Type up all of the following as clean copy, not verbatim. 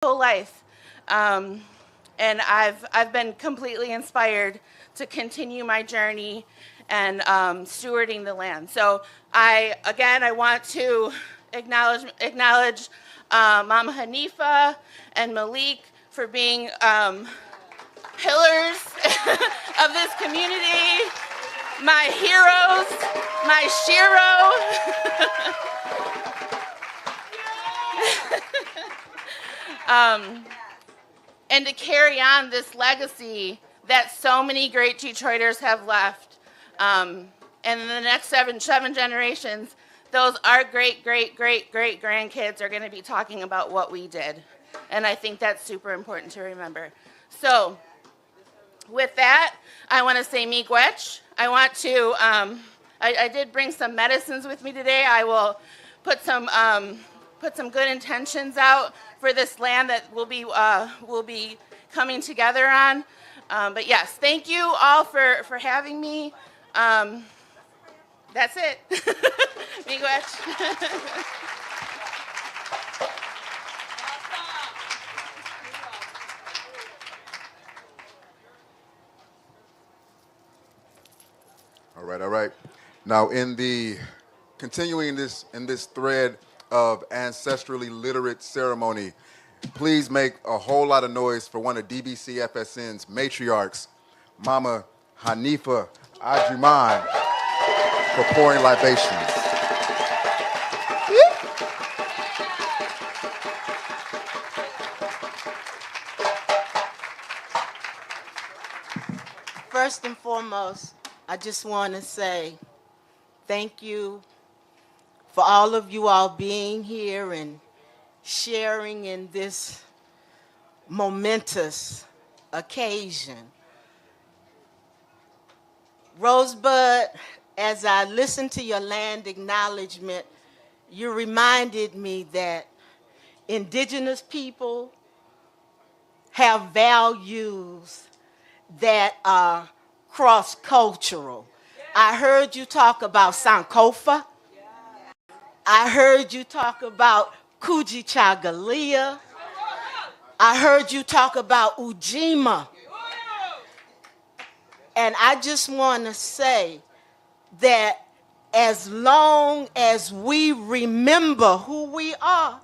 whole life. And I've been completely inspired to continue my journey and stewarding the land. So I want to acknowledge Mama Hanifa and Malik for being pillars of this community, my heroes, my shiro. And to carry on this legacy that so many great Detroiters have left. And in the next seven generations, those our great grandkids are going to be talking about what we did. And I think that's super important to remember. So with that, I want to say miigwech. I want to, I did bring some medicines with me today. I will put some good intentions out for this land that we'll be coming together on. But yes, thank you all for having me. That's it. Miigwech. All right. Now, continuing in this thread of ancestrally literate ceremony, please make a whole lot of noise for one of DBCFSN's matriarchs, Mama Hanifa Ajuman, for pouring libations. First and foremost, I just want to say thank you for all of you all being here and sharing in this momentous occasion. Rosebud, as I listened to your land acknowledgement, you reminded me that indigenous people have values that are cross-cultural. I heard you talk about Sankofa. I heard you talk about Kujichagulia. I heard you talk about Ujima. And I just want to say that as long as we remember who we are,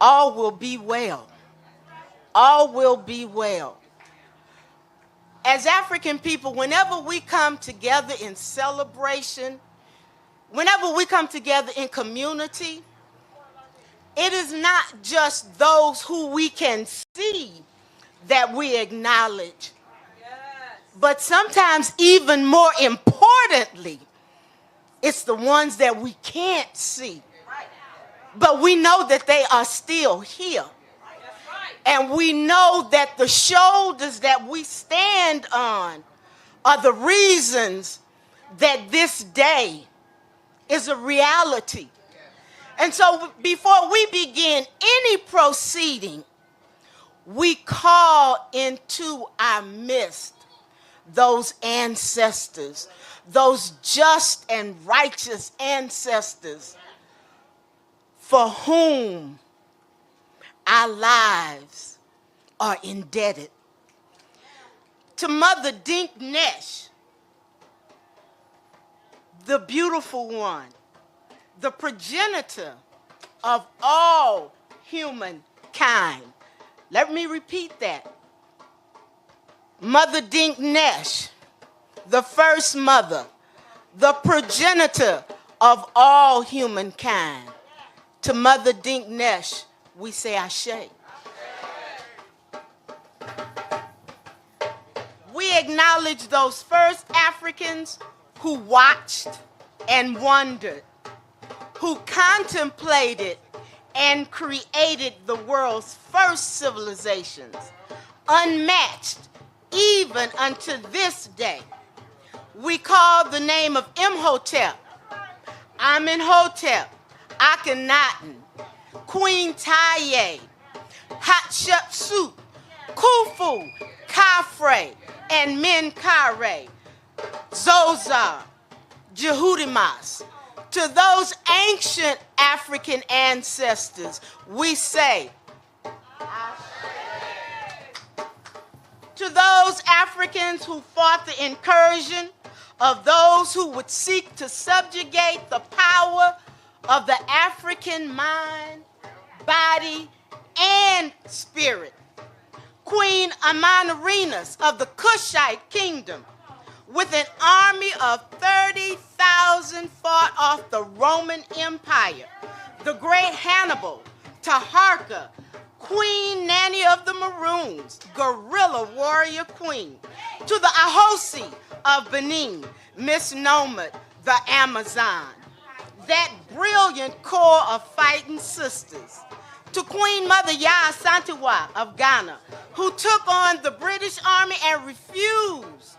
all will be well. All will be well. As African people, whenever we come together in celebration, whenever we come together in community, it is not just those who we can see that we acknowledge, but sometimes even more importantly, it's the ones that we can't see, but we know that they are still here. And we know that the shoulders that we stand on are the reasons that this day is a reality. And so before we begin any proceeding, we call into our midst those ancestors, those just and righteous ancestors for whom our lives are indebted. To Mother Dink Nesh, the beautiful one, the progenitor of all humankind. Let me repeat that. Mother Dink Nesh, the first mother, the progenitor of all humankind. To Mother Dink Nesh, we say Ashe. We acknowledge those first Africans who watched and wondered, who contemplated and created the world's first civilizations, unmatched even unto this day. We call the name of Imhotep, Amenhotep, Akhenaten, Queen Taye, Hatshepsut, Khufu, Khafre, and Menkaure, Zozar, Jehudimas. To those ancient African ancestors, we say, To those Africans who fought the incursion of those who would seek to subjugate the power of the African mind, body, and spirit. Queen Amanirenas of the Kushite kingdom, with an army of 30,000 fought off the Roman Empire. The great Hannibal, Taharka, Queen Nanny of the Maroons, guerrilla warrior queen. To the Ahosi of Benin, Miss Nomad, the Amazon. That brilliant corps of fighting sisters. To Queen Mother Yaa Asantewaa of Ghana, who took on the British Army and refused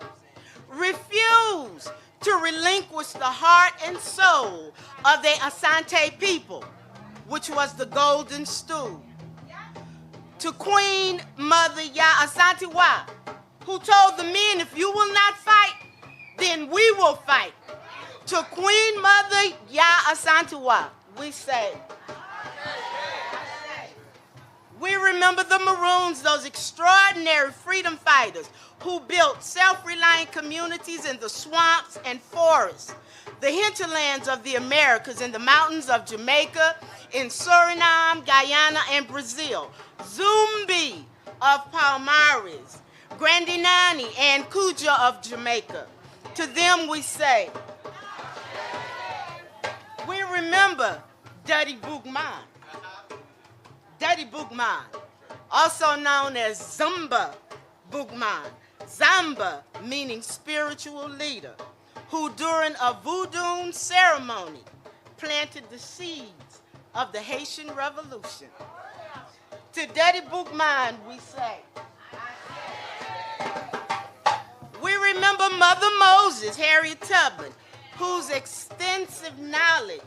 to relinquish the heart and soul of the Asante people, which was the golden stool. To Queen Mother Yaa Asantewaa, who told the men, if you will not fight, then we will fight. To Queen Mother Yaa Asantewaa, we say, we remember the Maroons, those extraordinary freedom fighters who built self-reliant communities in the swamps and forests, the hinterlands of the Americas, in the mountains of Jamaica, in Suriname, Guyana, and Brazil. Zumbi of Palmares, Grandinani, and Cuja of Jamaica. To them we say, we remember Dirty Boukman. Dirty Boukman, also known as Zumba Boukman. Zamba meaning spiritual leader, who during a voodoo ceremony planted the seeds of the Haitian Revolution. To Dirty Boukman we say, we remember Mother Moses, Harriet Tubman, whose extensive knowledge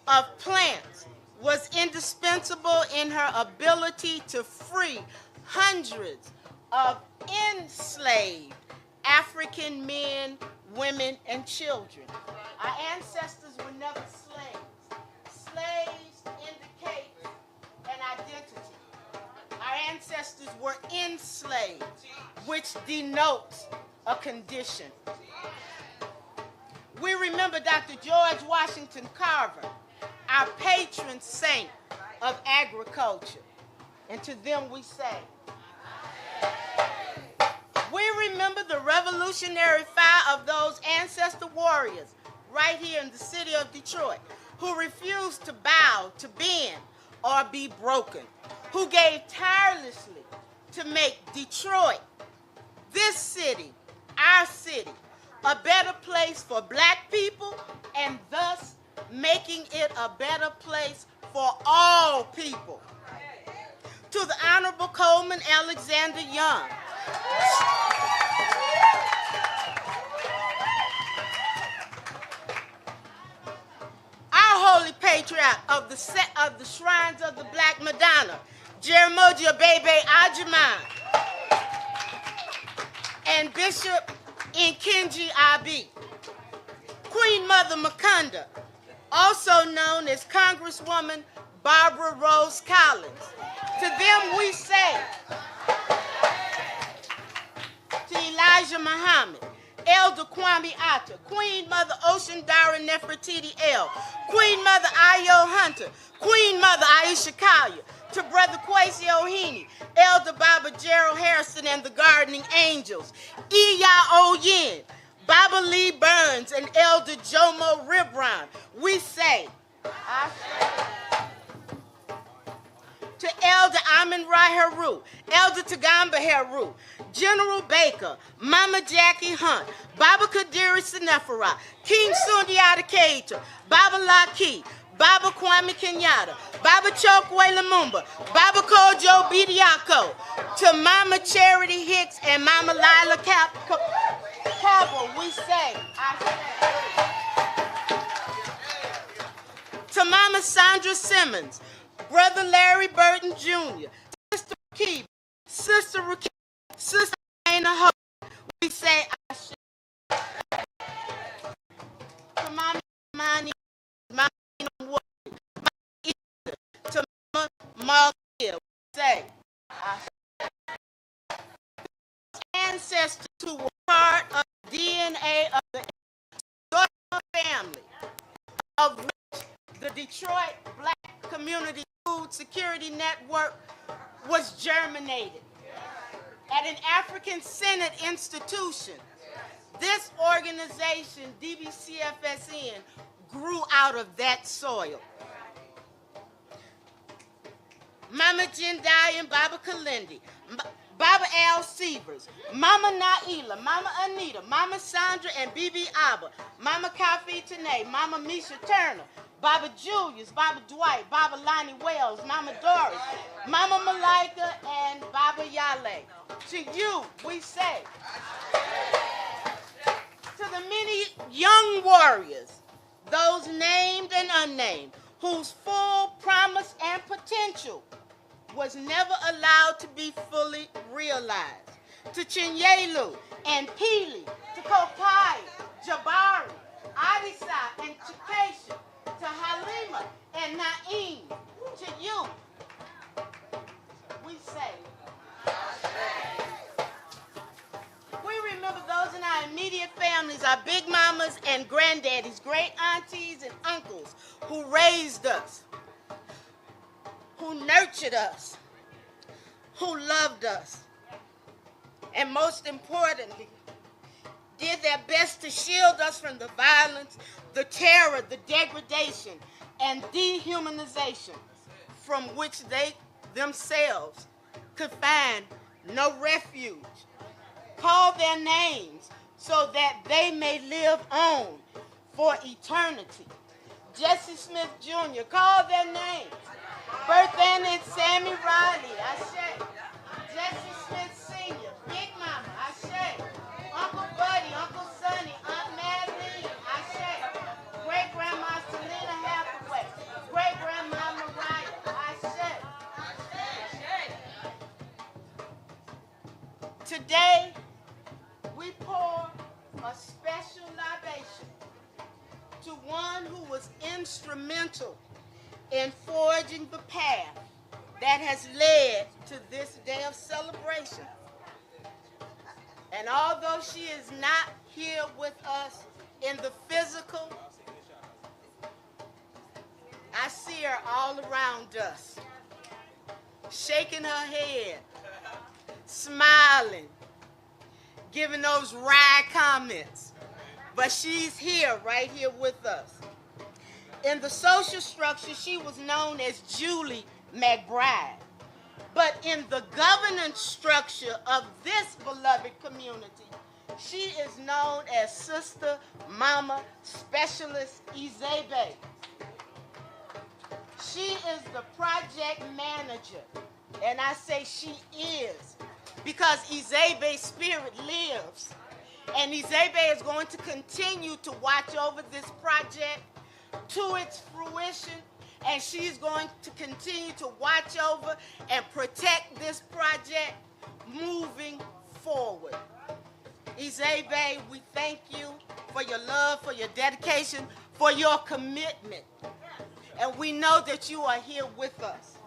of plants was indispensable in her ability to free hundreds of enslaved African men, women, and children. Our ancestors were never slaves. Slaves indicate an identity. Our ancestors were enslaved, which denotes a condition. We remember Dr. George Washington Carver, our patron saint of agriculture. And to them we say, we remember the revolutionary fire of those ancestor warriors right here in the city of Detroit, who refused to bow, to bend, or be broken, who gave tirelessly to make Detroit, this city, our city, a better place for black people, and thus making it a better place for all people. To the Honorable Coleman Alexander Young, our holy patriarch of the shrines of the Black Madonna, Jeramogi Bebe Ajiman, and Bishop Nkenji Abi. Queen Mother Makunda, also known as Congresswoman Barbara Rose Collins. To them we say, to Elijah Muhammad, Elder Kwame Atta, Queen Mother Ocean Dara Nefertiti L, Queen Mother Ayo Hunter, Queen Mother Aisha Collier, to Brother Kwesi Ohene, Elder Baba Gerald Harrison and the Gardening Angels, Iya Oyen, Baba Lee Burns, and Elder Jomo Ribron, we say, to Elder Amin Rai Heru, Elder Tagamba Heru, General Baker, Mama Jackie Hunt, Baba Kadiri Senefera, King Sundiata Keita, Baba Laki, Baba Kwame Kenyatta, Baba Chokwe Lumumba, Baba Kojo Bidiako, to Mama Charity Hicks and Mama Lila Cabell, we say, to Mama Sandra Simmons, Brother Larry Burton Jr., Sister Rakib, Sister Rakib, Sister Dana Hope, we say, to Mama Mani, Mama Wood, to Mama Mark Hill, we say, ancestors who were part of the DNA of the Georgia family, of which the Detroit Black Community Food Security Network was germinated. At an African-centered institution, this organization, DBCFSN, grew out of that soil. Mama Jendai and Baba Kalindi, Baba Al Severs, Mama Naila, Mama Anita, Mama Sandra and Bibi Abba, Mama Kafi Tanae, Mama Misha Turner, Baba Julius, Baba Dwight, Baba Lonnie Wells, Mama Doris, Mama Malika, and Baba Yale. To you, we say, to the many young warriors, those named and unnamed, whose full promise and potential was never allowed to be fully realized. To Chinyelu and Pili, to Kopai, Jabari, Adisa, and Chikesha, to Halima and Naeem, to you, we say, we remember those in our immediate families, our big mamas and granddaddies, great aunties and uncles who raised us, who nurtured us, who loved us, and most importantly, did their best to shield us from the violence, the terror, the degradation, and dehumanization from which they themselves could find no refuge. Call their names so that they may live on for eternity. Jesse Smith Jr., call their names. Bertha and Sammy Riley, Ashe. Jesse Smith Sr., Big Mama, Ashe. Uncle Buddy, Uncle Sonny, Aunt Madeline, Ashe. Great-Grandma Selena Hathaway, Great-Grandma Mariah, Ashe. Today, we pour a special libation to one who was instrumental in forging the path that has led to this day of celebration. And although she is not here with us in the physical, I see her all around us, shaking her head, smiling, giving those wry comments. But she's here, right here with us. In the social structure, she was known as Julie McBride. But in the governance structure of this beloved community, she is known as Sister Mama Specialist Izebe. She is the project manager, and I say she is because Izebe's spirit lives. And Izebe is going to continue to watch over this project to its fruition, and she's going to continue to watch over and protect this project moving forward. Izebe, we thank you for your love, for your dedication, for your commitment. And we know that you are here with us.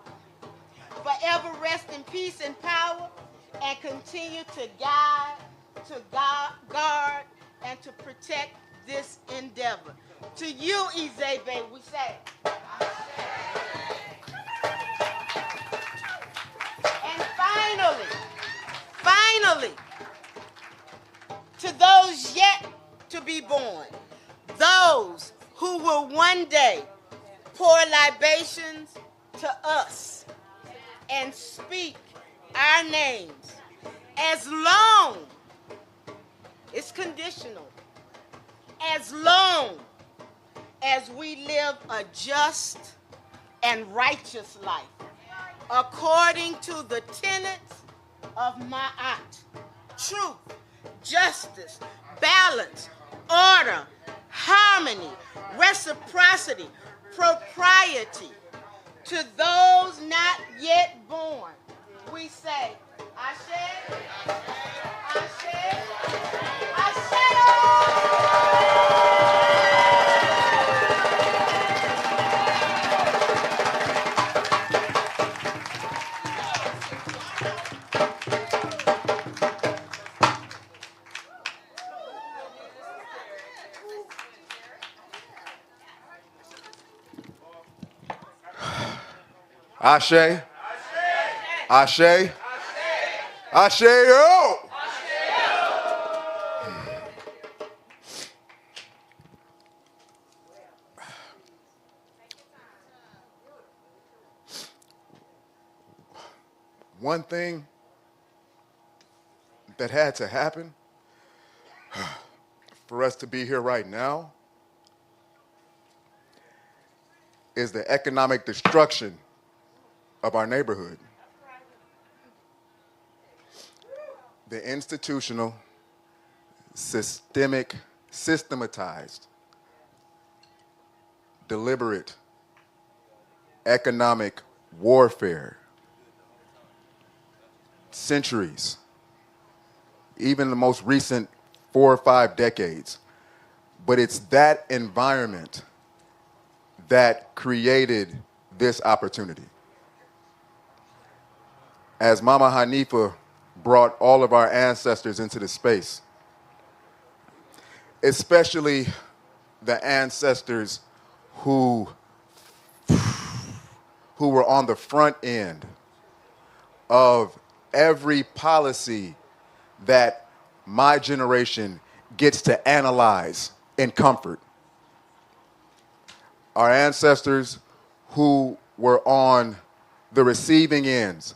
Forever rest in peace and power, and continue to guard, and to protect this endeavor. To you, Izebe, we say. And finally, to those yet to be born, those who will one day pour libations to us and speak our names, as long, it's conditional, as long as we live a just and righteous life, according to the tenets of Ma'at: truth, justice, balance, order, harmony, reciprocity, propriety. To those not yet born, we say, Ashe, Ashe, Ashe. Ashe. Ashe. Yo. One thing that had to happen for us to be here right now is the economic destruction of our neighborhood. The institutional, systemic, systematized, deliberate economic warfare, centuries, even the most recent 4 or 5 decades. But it's that environment that created this opportunity. As Mama Hanifa brought all of our ancestors into the space, especially the ancestors who were on the front end of every policy that my generation gets to analyze in comfort. Our ancestors who were on the receiving ends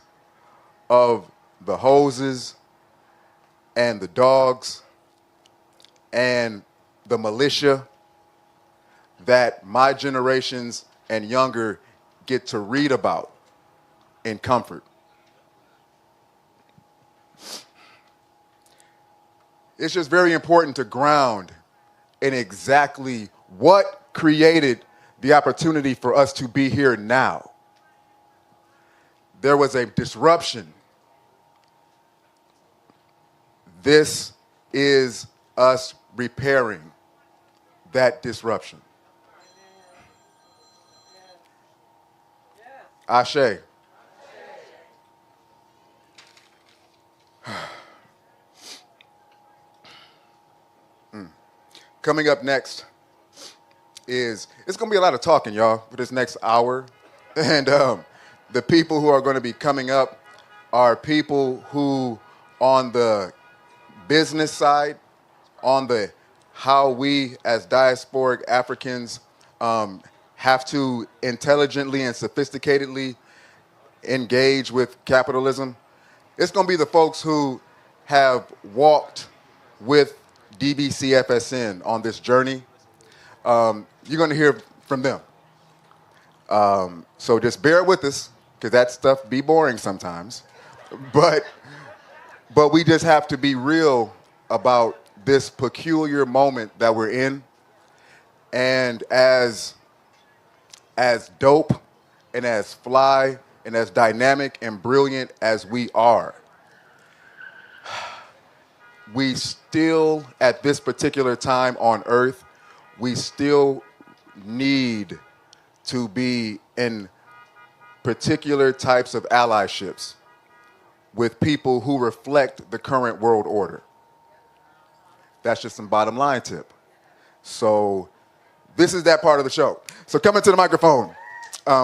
of the hoses and the dogs and the militia that my generations and younger get to read about in comfort. It's just very important to ground in exactly what created the opportunity for us to be here now. There was a disruption. This is us repairing that disruption. Ashe. Coming up next it's going to be a lot of talking, y'all, for this next hour. And the people who are going to be coming up are people who, on the business side, on the how we as diasporic Africans have to intelligently and sophisticatedly engage with capitalism. It's going to be the folks who have walked with DBCFSN on this journey. You're going to hear from them. So just bear with us, because that stuff be boring sometimes. But we just have to be real about this peculiar moment that we're in. And as dope and as fly and as dynamic and brilliant as we are, we still, at this particular time on Earth, we still need to be in particular types of allyships with people who reflect the current world order. That's just some bottom line tip. So this is that part of the show. So coming to the microphone,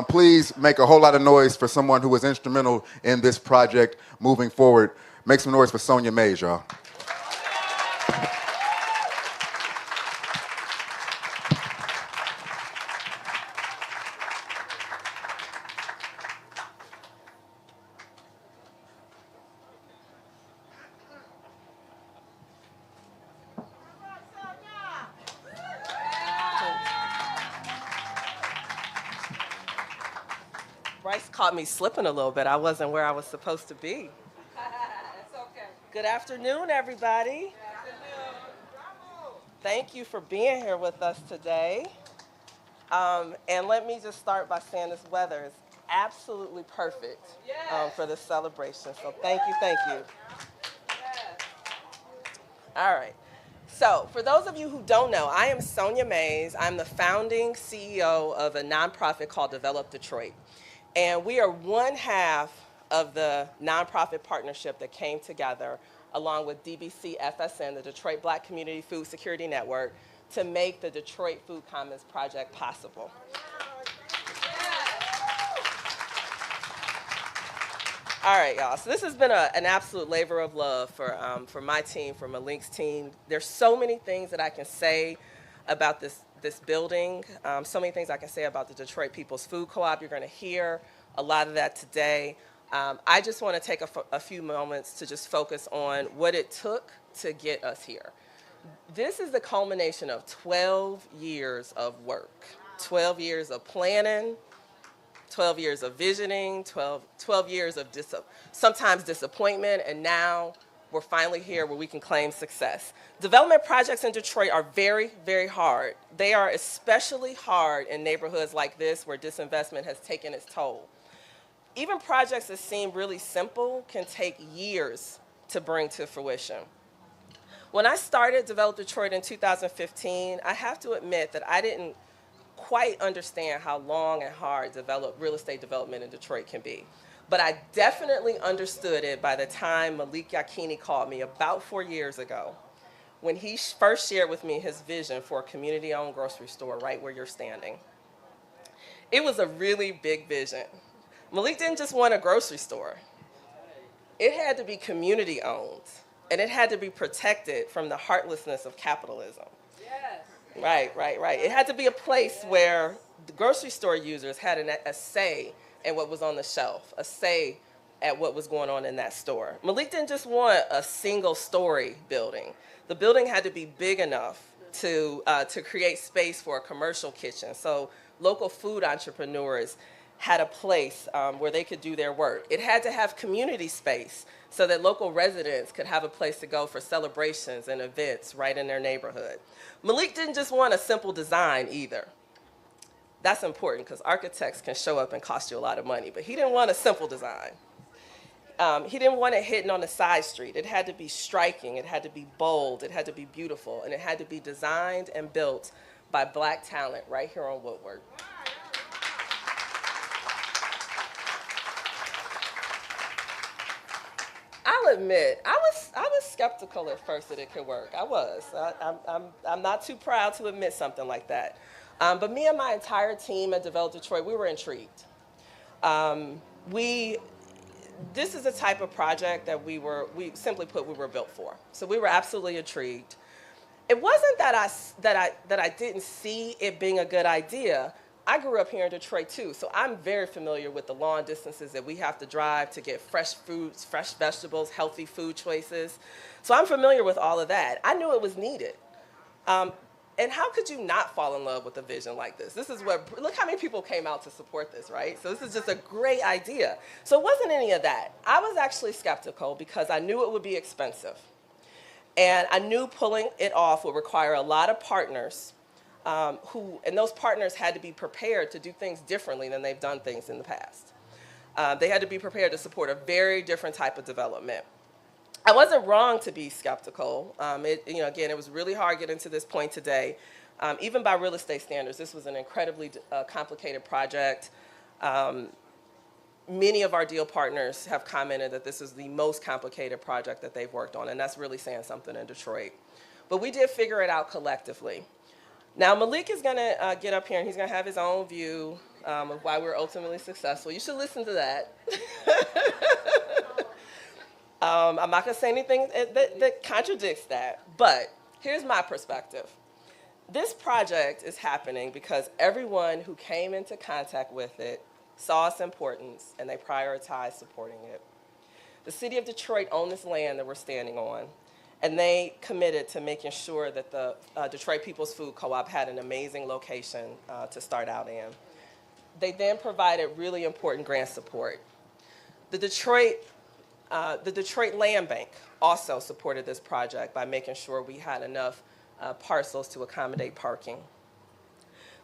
please make a whole lot of noise for someone who was instrumental in this project moving forward. Make some noise for Sonia Mays, y'all. Bryce caught me slipping a little bit. I wasn't where I was supposed to be. It's okay. Good afternoon, everybody. Thank you for being here with us today. And let me just start by saying this weather is absolutely perfect for this celebration. So thank you, thank you. All right. So for those of you who don't know, I am Sonia Mays. I'm the founding CEO of a nonprofit called Develop Detroit. And we are one half of the nonprofit partnership that came together along with DBCFSN, the Detroit Black Community Food Security Network, to make the Detroit Food Commons Project possible. All right, y'all. So this has been an absolute labor of love for my team, for Malik's team. There's so many things that I can say about this building. So many things I can say about the Detroit People's Food Co-op. You're going to hear a lot of that today. I just want to take a few moments to just focus on what it took to get us here. This is the culmination of 12 years of work, 12 years of planning, 12 years of visioning, 12 years of sometimes disappointment, and now we're finally here where we can claim success. Development projects in Detroit are very, very hard. They are especially hard in neighborhoods like this where disinvestment has taken its toll. Even projects that seem really simple can take years to bring to fruition. When I started Develop Detroit in 2015, I have to admit that I didn't quite understand how long and hard real estate development in Detroit can be. But I definitely understood it by the time Malik Yakini called me about 4 years ago, when he first shared with me his vision for a community-owned grocery store right where you're standing. It was a really big vision. Malik didn't just want a grocery store. It had to be community-owned, and it had to be protected from the heartlessness of capitalism. Right. It had to be a place where the grocery store users had a say in what was on the shelf, a say at what was going on in that store. Malik didn't just want a single-story building. The building had to be big enough to create space for a commercial kitchen, so local food entrepreneurs had a place where they could do their work. It had to have community space so that local residents could have a place to go for celebrations and events right in their neighborhood. Malik didn't just want a simple design either. That's important because architects can show up and cost you a lot of money, but he didn't want a simple design. He didn't want it hidden on the side street. It had to be striking, it had to be bold, it had to be beautiful, and it had to be designed and built by Black talent right here on Woodward. I'll admit, I was skeptical at first that it could work. I was. I'm not too proud to admit something like that. But me and my entire team at Develop Detroit, we were intrigued. This is a type of project that we simply put, we were built for. So we were absolutely intrigued. It wasn't that I didn't see it being a good idea. I grew up here in Detroit too, so I'm very familiar with the long distances that we have to drive to get fresh fruits, fresh vegetables, healthy food choices. So I'm familiar with all of that. I knew it was needed. And how could you not fall in love with a vision like this? Look how many people came out to support this, right? So this is just a great idea. So it wasn't any of that. I was actually skeptical because I knew it would be expensive. And I knew pulling it off would require a lot of partners and those partners had to be prepared to do things differently than they've done things in the past. They had to be prepared to support a very different type of development. I wasn't wrong to be skeptical. Again, it was really hard getting to this point today. Even by real estate standards, this was an incredibly complicated project. Many of our deal partners have commented that this is the most complicated project that they've worked on, and that's really saying something in Detroit. But we did figure it out collectively. Now, Malik is going to get up here, and he's going to have his own view of why we're ultimately successful. You should listen to that. I'm not going to say anything that contradicts that, but here's my perspective. This project is happening because everyone who came into contact with it saw its importance, and they prioritized supporting it. The city of Detroit owned this land that we're standing on, and they committed to making sure that the Detroit People's Food Co-op had an amazing location to start out in. They then provided really important grant support. The Detroit Land Bank also supported this project by making sure we had enough parcels to accommodate parking.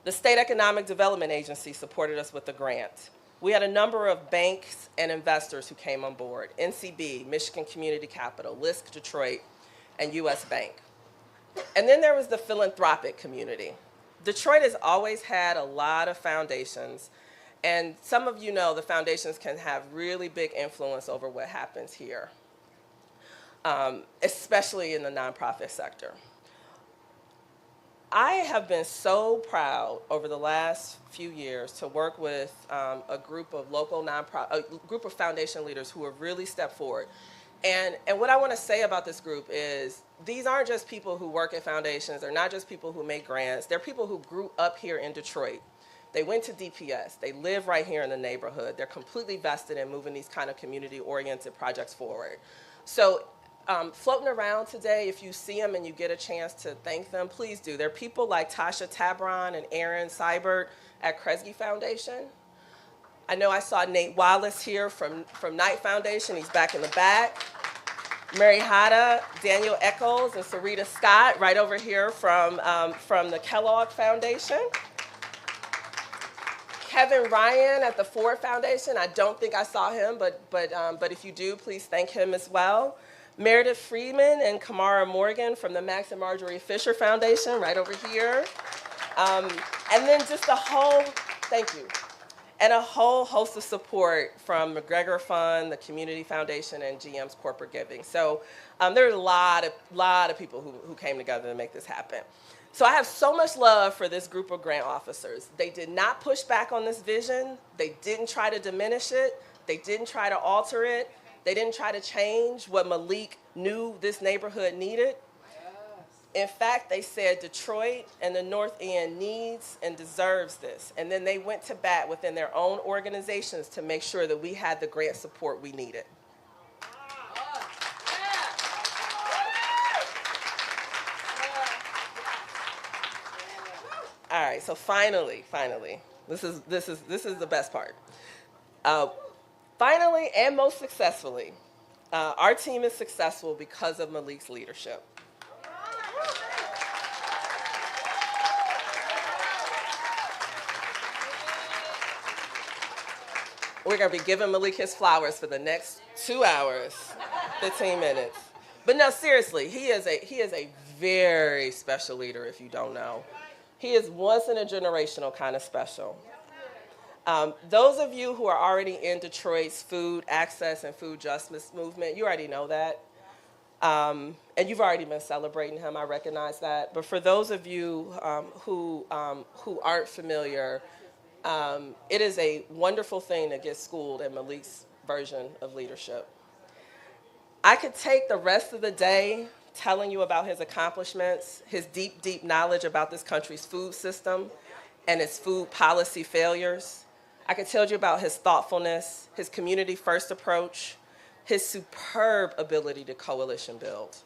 The State Economic Development Agency supported us with a grant. We had a number of banks and investors who came on board: NCB, Michigan Community Capital, LISC Detroit, and US Bank. And then there was the philanthropic community. Detroit has always had a lot of foundations, and some of you know the foundations can have really big influence over what happens here, especially in the nonprofit sector. I have been so proud over the last few years to work with a group of local a group of foundation leaders who have really stepped forward. And what I want to say about this group is these aren't just people who work at foundations. They're not just people who make grants. They're people who grew up here in Detroit. They went to DPS. They live right here in the neighborhood. They're completely vested in moving these kind of community-oriented projects forward. So floating around today, if you see them and you get a chance to thank them, please do. There are people like Tasha Tabron and Aaron Seibert at Kresge Foundation. I know I saw Nate Wallace here from Knight Foundation. He's back in the back. Mary Hatta, Daniel Eccles, and Sarita Scott right over here from the Kellogg Foundation. Kevin Ryan at the Ford Foundation. I don't think I saw him, but if you do, please thank him as well. Meredith Freeman and Kamara Morgan from the Max and Marjorie Fisher Foundation right over here. And then just a whole, thank you, and a whole host of support from McGregor Fund, the Community Foundation, and GM's Corporate Giving. So there are a lot of people who came together to make this happen. So I have so much love for this group of grant officers. They did not push back on this vision. They didn't try to diminish it. They didn't try to alter it. They didn't try to change what Malik knew this neighborhood needed. In fact, they said Detroit and the North End needs and deserves this. And then they went to bat within their own organizations to make sure that we had the grant support we needed. All right, so finally, this is the best part. Finally and most successfully, our team is successful because of Malik's leadership. We're going to be giving Malik his flowers for the next 2 hours, 15 minutes. But no, seriously, he is a very special leader, if you don't know. He is once in a generational kind of special. Those of you who are already in Detroit's food access and food justice movement, you already know that. And you've already been celebrating him, I recognize that. But for those of you who aren't familiar, it is a wonderful thing to get schooled in Malik's version of leadership. I could take the rest of the day telling you about his accomplishments, his deep, deep knowledge about this country's food system and its food policy failures. I could tell you about his thoughtfulness, his community-first approach, his superb ability to coalition build,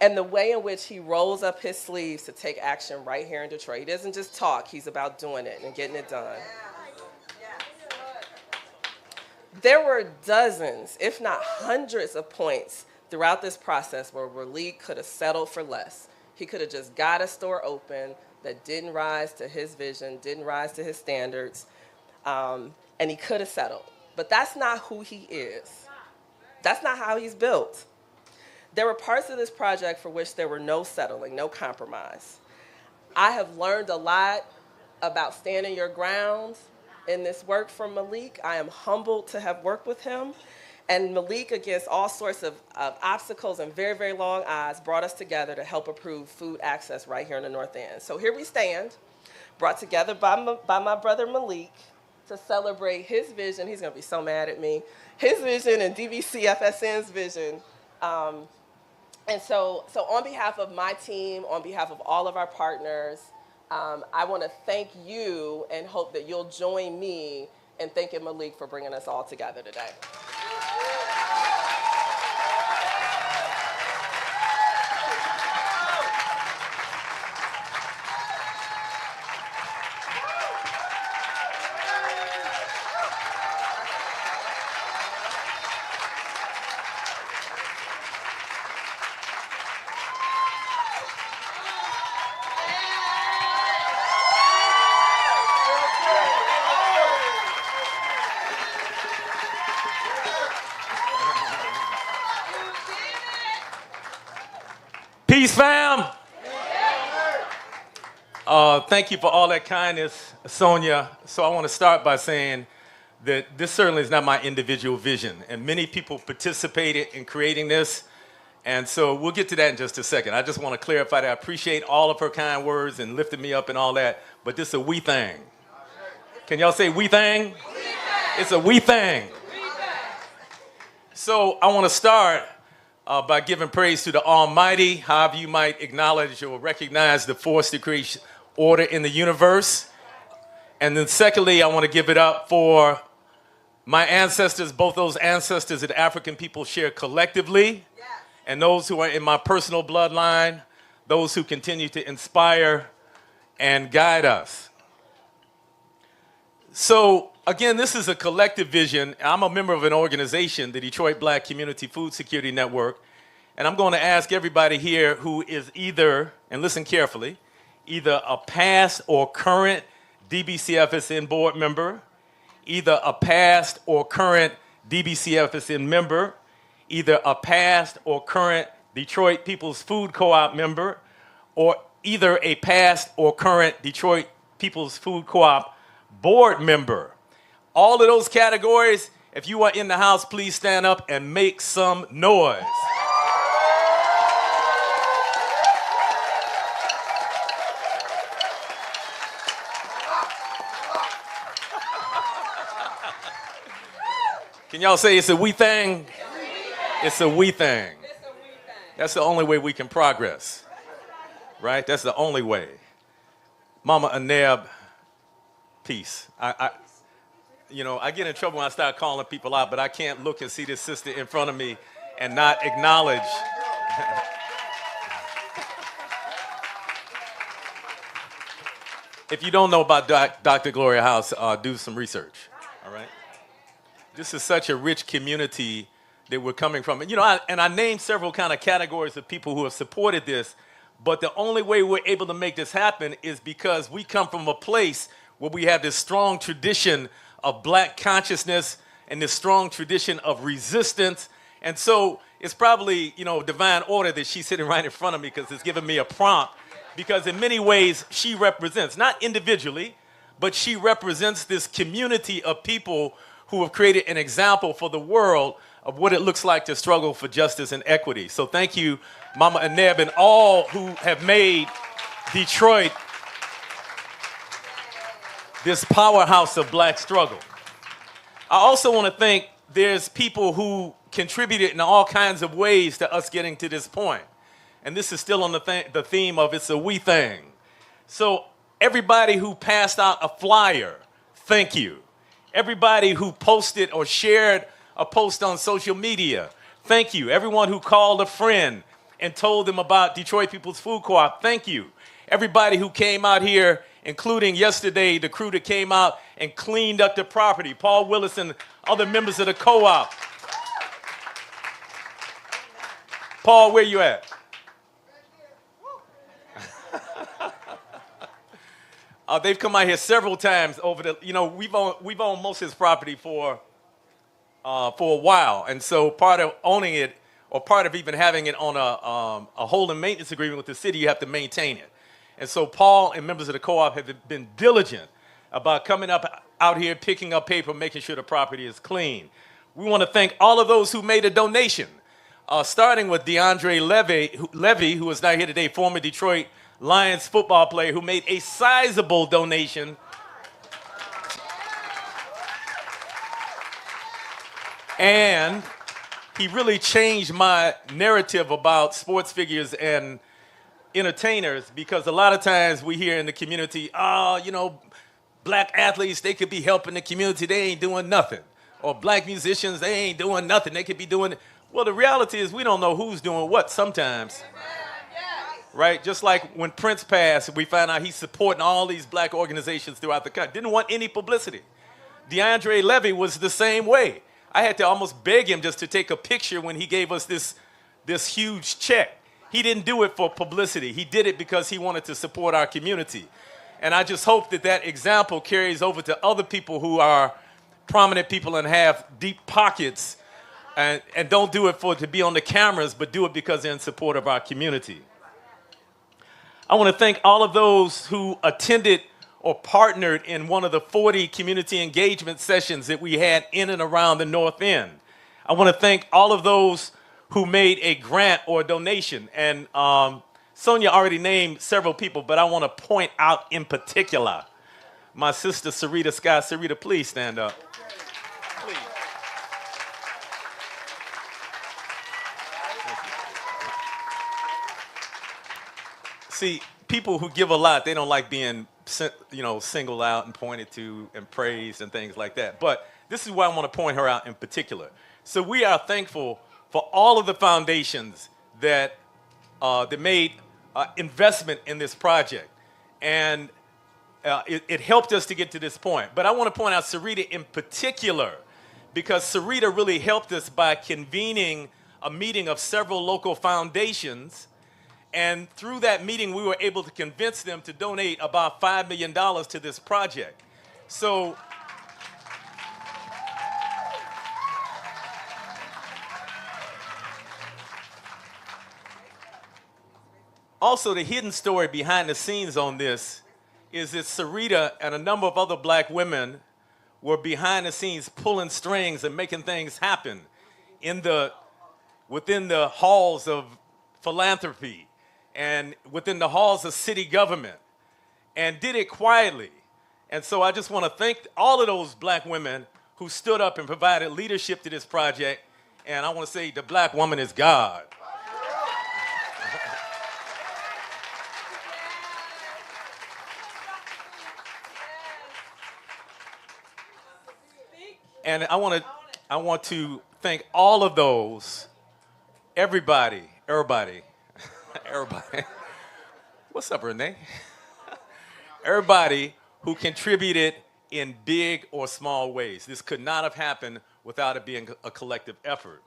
and the way in which he rolls up his sleeves to take action right here in Detroit. He doesn't just talk, he's about doing it and getting it done. There were dozens, if not hundreds of points throughout this process where Malik could have settled for less. He could have just got a store open that didn't rise to his vision, didn't rise to his standards, and he could have settled. But that's not who he is. That's not how he's built. There were parts of this project for which there were no settling, no compromise. I have learned a lot about standing your ground in this work from Malik. I am humbled to have worked with him. And Malik, against all sorts of obstacles and very, very long odds, brought us together to help improve food access right here in the North End. So here we stand, brought together by my brother Malik to celebrate his vision. He's going to be so mad at me. His vision and DBCFSN's vision. And so on behalf of my team, on behalf of all of our partners, I want to thank you and hope that you'll join me in thanking Malik for bringing us all together today. Peace, fam. Thank you for all that kindness, Sonia. So I want to start by saying that this certainly is not my individual vision, and many people participated in creating this. And so we'll get to that in just a second. I just want to clarify that I appreciate all of her kind words and lifting me up and all that, but this is a we thing. Can y'all say we thing? We thing. It's a we thing. We thing. So I want to start by giving praise to the Almighty, however you might acknowledge or recognize the force to create order in the universe. And then secondly, I want to give it up for my ancestors, both those ancestors that African people share collectively, and those who are in my personal bloodline, those who continue to inspire and guide us. So again, this is a collective vision. I'm a member of an organization, the Detroit Black Community Food Security Network, and I'm going to ask everybody here who is either, and listen carefully, either a past or current DBCFSN board member, either a past or current DBCFSN member, either a past or current Detroit People's Food Co-op member, or either a past or current Detroit People's Food Co-op board member. All of those categories, if you are in the house, please stand up and make some noise. Can y'all say it's a we thing? It's a we thing. That's the only way we can progress, right? That's the only way. Mama Aneb, peace. I get in trouble when I start calling people out, but I can't look and see this sister in front of me and not acknowledge. If you don't know about Dr. Gloria House, do some research, all right? This is such a rich community that we're coming from. I named several kind of categories of people who have supported this, but the only way we're able to make this happen is because we come from a place where we have this strong tradition of black consciousness and this strong tradition of resistance. And so it's probably, divine order that she's sitting right in front of me because it's giving me a prompt, because in many ways she represents, not individually, but she represents this community of people who have created an example for the world of what it looks like to struggle for justice and equity. So thank you, Mama Aneb, and all who have made Detroit this powerhouse of black struggle. I also want to thank there's people who contributed in all kinds of ways to us getting to this point. And this is still on the theme of it's a we thing. So everybody who passed out a flyer, thank you. Everybody who posted or shared a post on social media, thank you. Everyone who called a friend and told them about Detroit People's Food Co-op, thank you. Everybody who came out here, including yesterday, the crew that came out and cleaned up the property, Paul Willis and other members of the co-op. Paul, where you at? They've come out here several times over the, we've owned most of his property for a while. And so part of owning it, or part of even having it on a hold and maintenance agreement with the city, you have to maintain it. And so Paul and members of the co-op have been diligent about coming out here, picking up paper, making sure the property is clean. We want to thank all of those who made a donation, starting with DeAndre Levy, who is not here today, former Detroit Lions football player who made a sizable donation. And he really changed my narrative about sports figures and entertainers, because a lot of times we hear in the community, black athletes, they could be helping the community, they ain't doing nothing. Or black musicians, they ain't doing nothing, they could be doing it. Well, the reality is we don't know who's doing what sometimes. Right? Just like when Prince passed, we found out he's supporting all these black organizations throughout the country. Didn't want any publicity. DeAndre Levy was the same way. I had to almost beg him just to take a picture when he gave us this huge check. He didn't do it for publicity. He did it because he wanted to support our community. And I just hope that example carries over to other people who are prominent people and have deep pockets, and don't do it to be on the cameras, but do it because they're in support of our community. I want to thank all of those who attended or partnered in one of the 40 community engagement sessions that we had in and around the North End. I want to thank all of those who made a grant or donation. And Sonia already named several people, but I want to point out in particular my sister, Sarita Scott. Sarita, please stand up. Please. See, people who give a lot, they don't like being, singled out and pointed to and praised and things like that. But this is why I want to point her out in particular. So we are thankful for all of the foundations that made investment in this project. And it helped us to get to this point. But I want to point out Sarita in particular, because Sarita really helped us by convening a meeting of several local foundations. And through that meeting, we were able to convince them to donate about $5 million to this project. So also, the hidden story behind the scenes on this is that Sarita and a number of other black women were behind the scenes pulling strings and making things happen within the halls of philanthropy and within the halls of city government, and did it quietly. And so I just want to thank all of those black women who stood up and provided leadership to this project. And I want to say the black woman is God. And I want to thank all of those, everybody. What's up, Renee? Everybody who contributed in big or small ways. This could not have happened without it being a collective effort.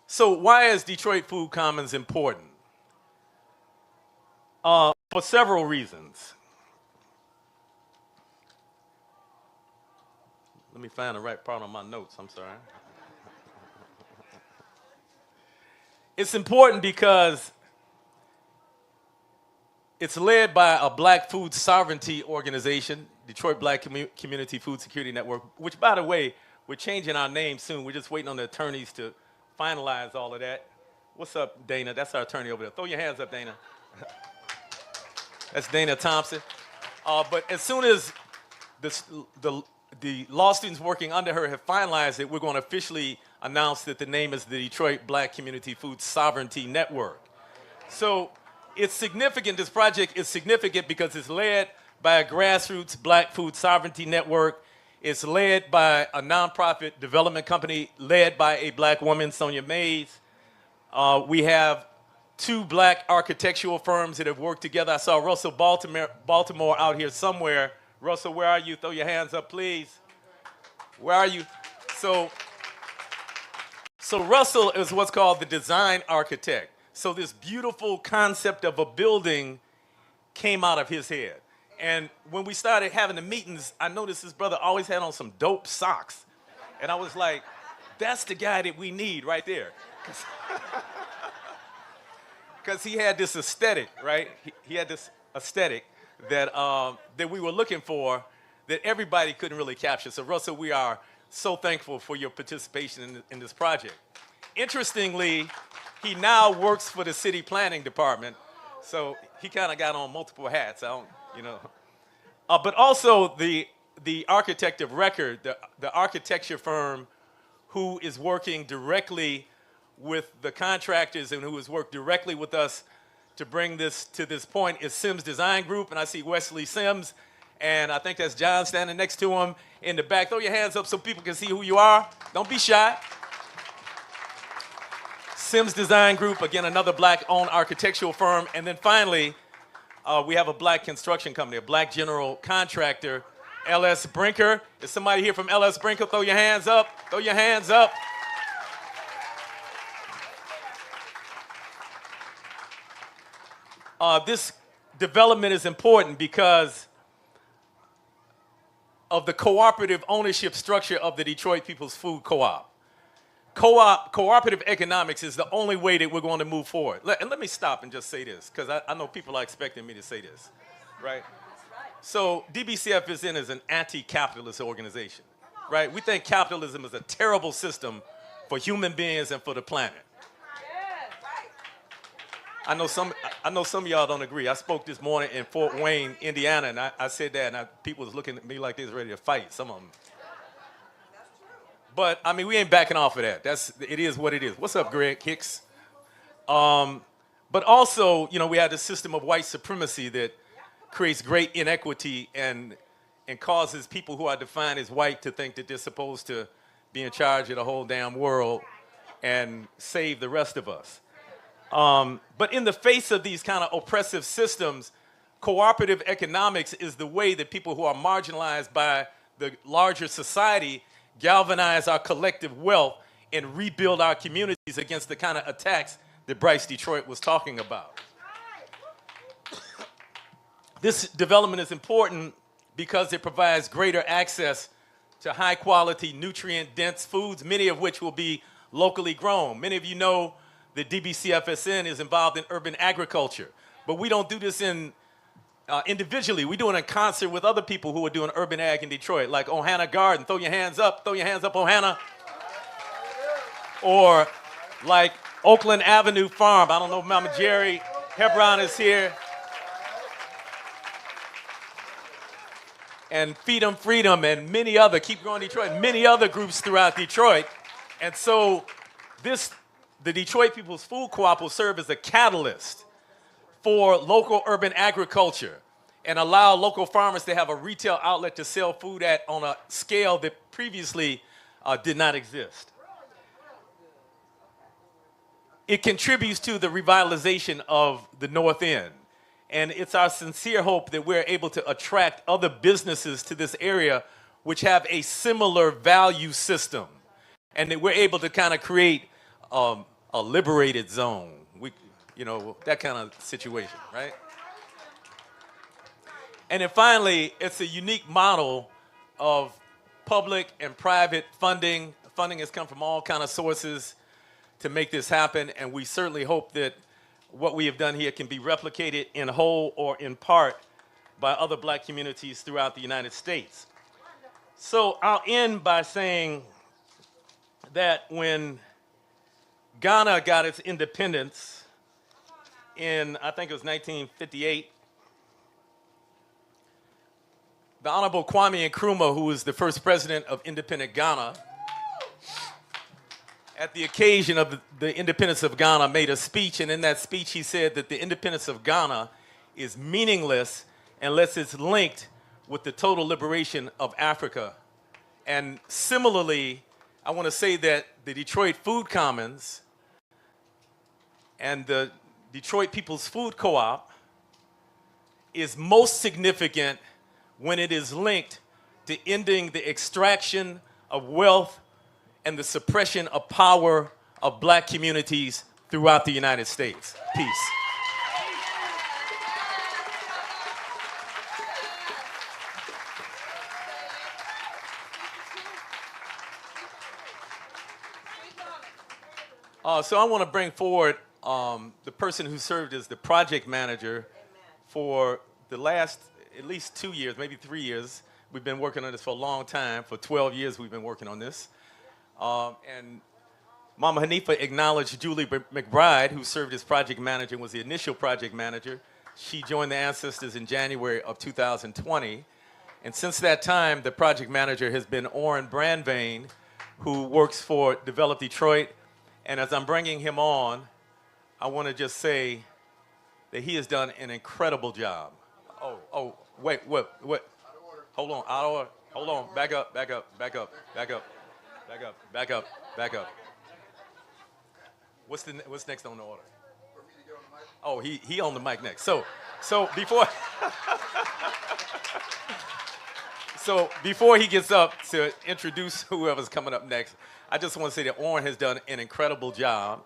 So why is Detroit Food Commons important? For several reasons. Let me find the right part on my notes, I'm sorry. It's important because it's led by a black food sovereignty organization, Detroit Black Community Food Security Network, which, by the way, we're changing our name soon. We're just waiting on the attorneys to finalize all of that. What's up, Dana? That's our attorney over there. Throw your hands up, Dana. That's Dana Thompson. But as soon as the law students working under her have finalized it, we're going to officially announce that the name is the Detroit Black Community Food Sovereignty Network. So it's significant. This project is significant because it's led by a grassroots black food sovereignty network. It's led by a nonprofit development company led by a black woman, Sonia Mays. We have 2 black architectural firms that have worked together. I saw Russell Baltimore out here somewhere. Russell, where are you? Throw your hands up, please. Where are you? So Russell is what's called the design architect. So this beautiful concept of a building came out of his head. And when we started having the meetings, I noticed his brother always had on some dope socks. And I was like, that's the guy that we need right there. Because he had this aesthetic, right? He had this aesthetic that we were looking for that everybody couldn't really capture. So Russell, we are so thankful for your participation in this project. Interestingly, he now works for the city planning department, so he kind of got on multiple hats. But also the architect of record, the architecture firm who is working directly with the contractors and who has worked directly with us to bring this to this point is Sims Design Group, and I see Wesley Sims, and I think that's John standing next to him in the back. Throw your hands up so people can see who you are. Don't be shy. Sims Design Group, again, another black-owned architectural firm. And then finally, we have a black construction company, a black general contractor, L.S. Brinker. Is somebody here from L.S. Brinker? Throw your hands up. Throw your hands up. This development is important because of the cooperative ownership structure of the Detroit People's Food Co-op. Cooperative economics is the only way that we're going to move forward. And let me stop and just say this, because I know people are expecting me to say this, right? So DBCF is in as an anti-capitalist organization, right? We think capitalism is a terrible system for human beings and for the planet. I know some of y'all don't agree. I spoke this morning in Fort Wayne, Indiana, and I said that, and people was looking at me like they was ready to fight, some of them. But, I mean, we ain't backing off of that. It is what it is. What's up, Greg Hicks? But also, you know, we have the system of white supremacy that creates great inequity and causes people who are defined as white to think that they're supposed to be in charge of the whole damn world and save the rest of us. But in the face of these kind of oppressive systems, cooperative economics is the way that people who are marginalized by the larger society galvanize our collective wealth and rebuild our communities against the kind of attacks that Bryce Detroit was talking about. This development is important because it provides greater access to high-quality, nutrient-dense foods, many of which will be locally grown. Many of you know that DBCFSN is involved in urban agriculture, but we don't do this individually. We do it in concert with other people who are doing urban ag in Detroit, like Ohana Garden. Throw your hands up, Ohana. Or like Oakland Avenue Farm. I don't know if Mama Jerry Hebron is here. And Feed 'em Freedom and many other, Keep Growing Detroit, many other groups throughout Detroit. And so the Detroit People's Food Co-op will serve as a catalyst for local urban agriculture and allow local farmers to have a retail outlet to sell food at on a scale that previously did not exist. It contributes to the revitalization of the North End. And it's our sincere hope that we're able to attract other businesses to this area which have a similar value system, and that we're able to kind of create a liberated zone, that kind of situation, right? And then finally, it's a unique model of public and private funding. Funding has come from all kinds of sources to make this happen, and we certainly hope that what we have done here can be replicated in whole or in part by other black communities throughout the United States. So I'll end by saying that when Ghana got its independence in, I think it was 1958, the Honorable Kwame Nkrumah, who was the first president of independent Ghana, at the occasion of the independence of Ghana, made a speech, and in that speech he said that the independence of Ghana is meaningless unless it's linked with the total liberation of Africa. And similarly, I want to say that the Detroit Food Commons and the Detroit People's Food Co-op is most significant when it is linked to ending the extraction of wealth and the suppression of power of black communities throughout the United States. Peace. So I want to bring forward the person who served as the project manager for the last at least 2 years, maybe 3 years. We've been working on this for a long time. For 12 years we've been working on this. And Mama Hanifa acknowledged Julie McBride, who served as project manager and was the initial project manager. She joined the Ancestors in January of 2020. And since that time, the project manager has been Orrin Brandvain, who works for Develop Detroit. And as I'm bringing him on, I want to just say that he has done an incredible job. Wait. Hold on, out of order. Hold on, back up. What's next on the order? Oh, he on the mic next. So before before he gets up to introduce whoever's coming up next, I just want to say that Orrin has done an incredible job,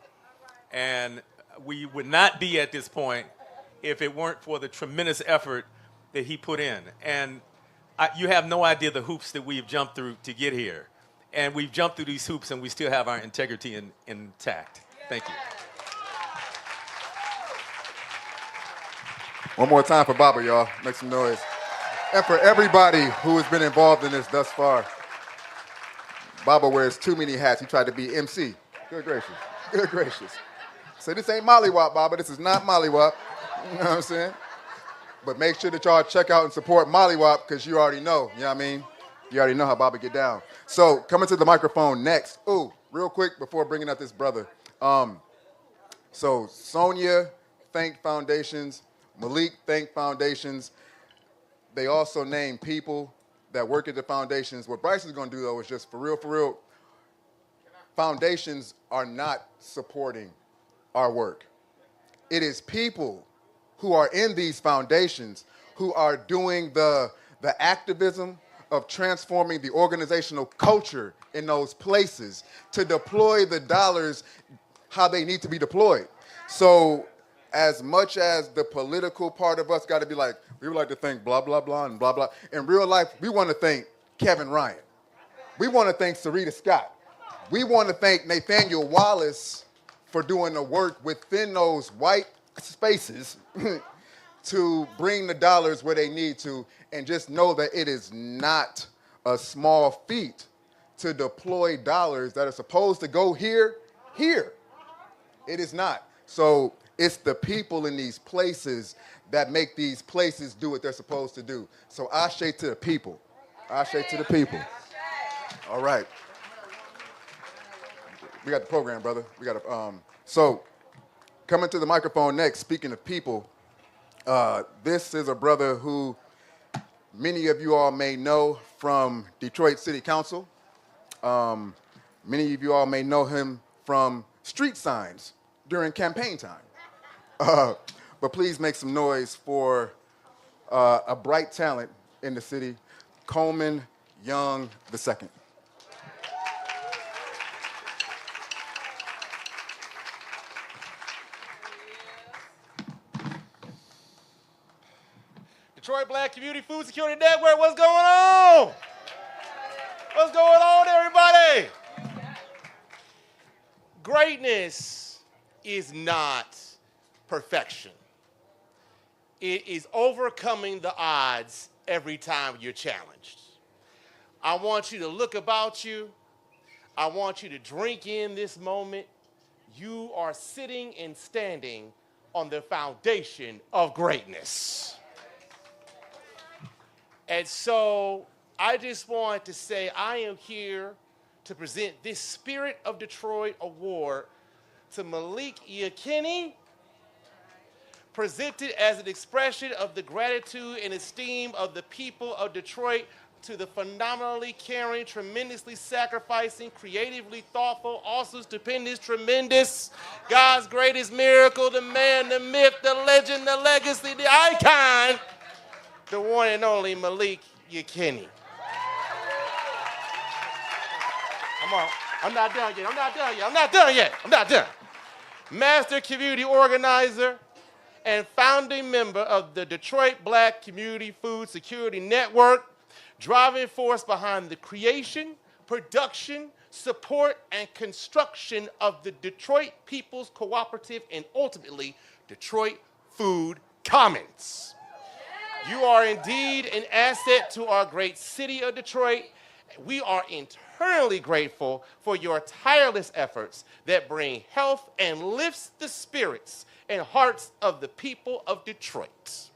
and we would not be at this point if it weren't for the tremendous effort that he put in. And you have no idea the hoops that we've jumped through to get here. And we've jumped through these hoops, and we still have our integrity intact. Thank you. One more time for Baba, y'all. Make some noise. And for everybody who has been involved in this thus far. Baba wears too many hats. He tried to be MC. Good gracious. Good gracious. So this ain't Mollywop, Baba. This is not Mollywop. You know what I'm saying? But make sure that y'all check out and support Mollywop because you already know. You know what I mean? You already know how Baba get down. So coming to the microphone next. Ooh, real quick before bringing up this brother. So Sonia thanked foundations. Malik thanked foundations. They also named people that work at the foundations. What Bryce is going to do, though, is just for real, foundations are not supporting our work. It is people who are in these foundations who are doing the activism of transforming the organizational culture in those places to deploy the dollars how they need to be deployed. So as much as the political part of us got to be like, we would like to thank blah, blah, blah, and blah, blah. In real life, we want to thank Kevin Ryan. We want to thank Sarita Scott. We want to thank Nathaniel Wallace for doing the work within those white spaces to bring the dollars where they need to, and just know that it is not a small feat to deploy dollars that are supposed to go here. It is not. So it's the people in these places that make these places do what they're supposed to do. So ashe to the people. Ashe to the people. All right. We got the program, brother. We got so coming to the microphone next, speaking of people, this is a brother who many of you all may know from Detroit City Council. Many of you all may know him from street signs during campaign time. But please make some noise for a bright talent in the city, Coleman Young II. Detroit Black Community Food Security Network, what's going on? What's going on, everybody? Greatness is not perfection. It is overcoming the odds every time you're challenged. I want you to look about you. I want you to drink in this moment. You are sitting and standing on the foundation of greatness. And so I just want to say I am here to present this Spirit of Detroit Award to Malik Yakini, presented as an expression of the gratitude and esteem of the people of Detroit to the phenomenally caring, tremendously sacrificing, creatively thoughtful, awesome, stupendous, tremendous, God's greatest miracle, the man, the myth, the legend, the legacy, the icon, the one and only Malik Yakini. I'm not done. Master community organizer and founding member of the Detroit Black Community Food Security Network, driving force behind the creation, production, support, and construction of the Detroit People's Cooperative and ultimately Detroit Food Commons. You are indeed an asset to our great city of Detroit. We are eternally grateful for your tireless efforts that bring health and lifts the spirits and hearts of the people of Detroit.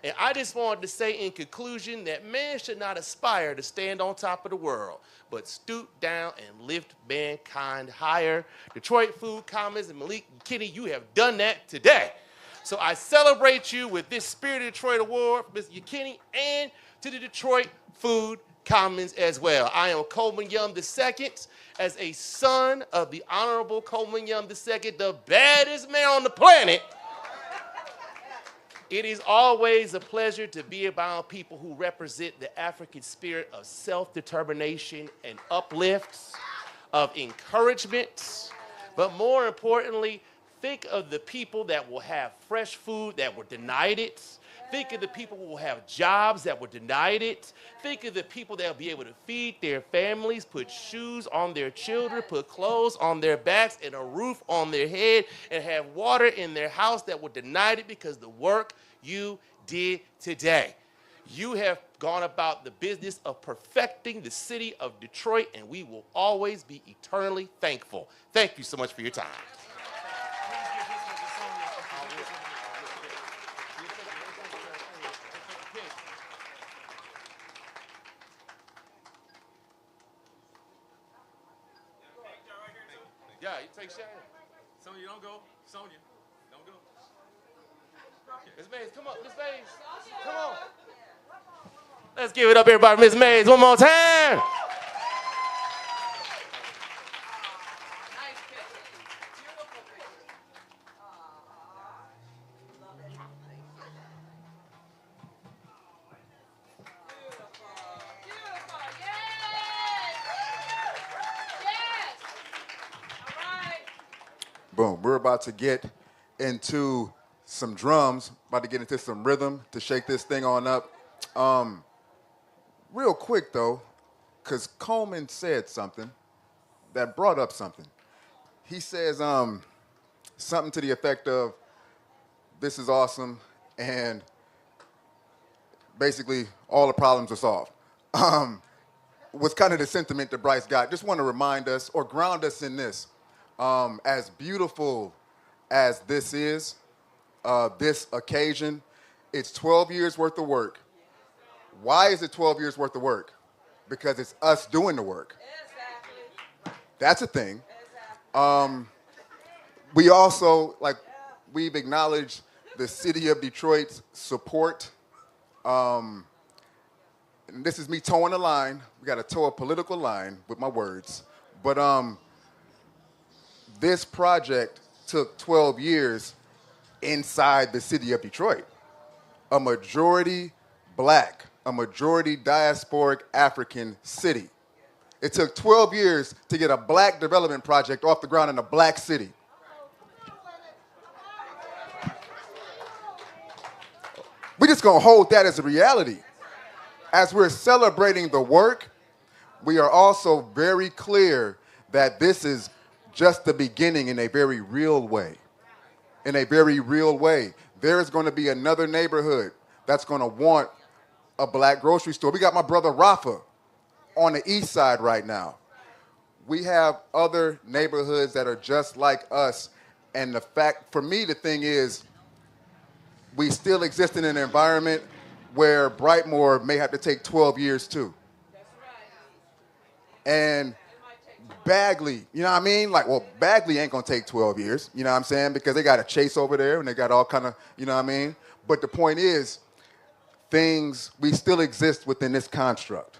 And I just wanted to say in conclusion that man should not aspire to stand on top of the world, but stoop down and lift mankind higher. Detroit Food Commons and Malik Yakini, you have done that today. So I celebrate you with this Spirit of Detroit Award, Mr. Yakini, and to the Detroit Food Commons as well. I am Coleman Young II, as a son of the Honorable Coleman Young II, the baddest man on the planet. It is always a pleasure to be around people who represent the African spirit of self-determination and uplifts, of encouragement, but more importantly, think of the people that will have fresh food that were denied it. Think of the people who will have jobs that were denied it. Think of the people that will be able to feed their families, put shoes on their children, put clothes on their backs and a roof on their head, and have water in their house that were denied it because of the work you did today. You have gone about the business of perfecting the city of Detroit, and we will always be eternally thankful. Thank you so much for your time. Yeah, you take share. Sonia, don't go. Sonia, don't go. Miss Mays, come on. Miss Mays, come on. Let's give it up, everybody. Miss Mays, one more time. Boom. We're about to get into some drums, about to get into some rhythm to shake this thing on up. Real quick, though, because Coleman said something that brought up something. He says something to the effect of, this is awesome, and basically all the problems are solved. Was kind of the sentiment that Bryce got. Just want to remind us or ground us in this. As beautiful as this is, this occasion, it's 12 years worth of work. Why is it 12 years worth of work? Because it's us doing the work. That's a thing. We also, we've acknowledged the city of Detroit's support. And this is me towing a line. We got to toe a political line with my words. But this project took 12 years inside the city of Detroit. A majority black, a majority diasporic African city. It took 12 years to get a black development project off the ground in a black city. We're just going to hold that as a reality. As we're celebrating the work, we are also very clear that this is just the beginning in a very real way. In a very real way. There is going to be another neighborhood that's going to want a black grocery store. We got my brother Rafa on the east side right now. We have other neighborhoods that are just like us. And the fact, for me, the thing is, we still exist in an environment where Brightmoor may have to take 12 years too. And Bagley, you know what I mean? Bagley ain't gonna take 12 years, you know what I'm saying? Because they got a Chase over there and they got all kind of, you know what I mean? But the point is, we still exist within this construct.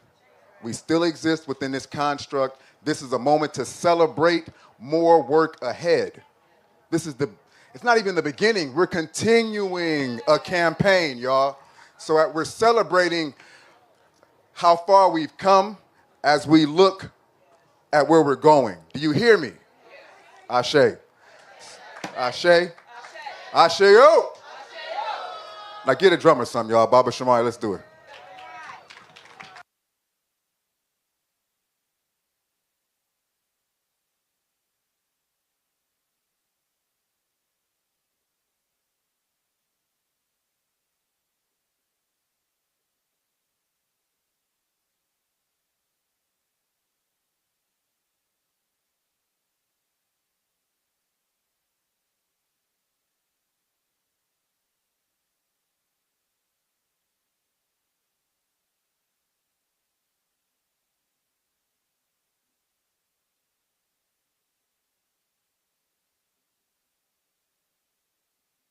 We still exist within this construct. This is a moment to celebrate more work ahead. It's not even the beginning. We're continuing a campaign, y'all. So we're celebrating how far we've come as we look at where we're going. Do you hear me? Ashe. Ashe. Ashe. Oh. Now get a drummer some, y'all. Baba Shamari, let's do it.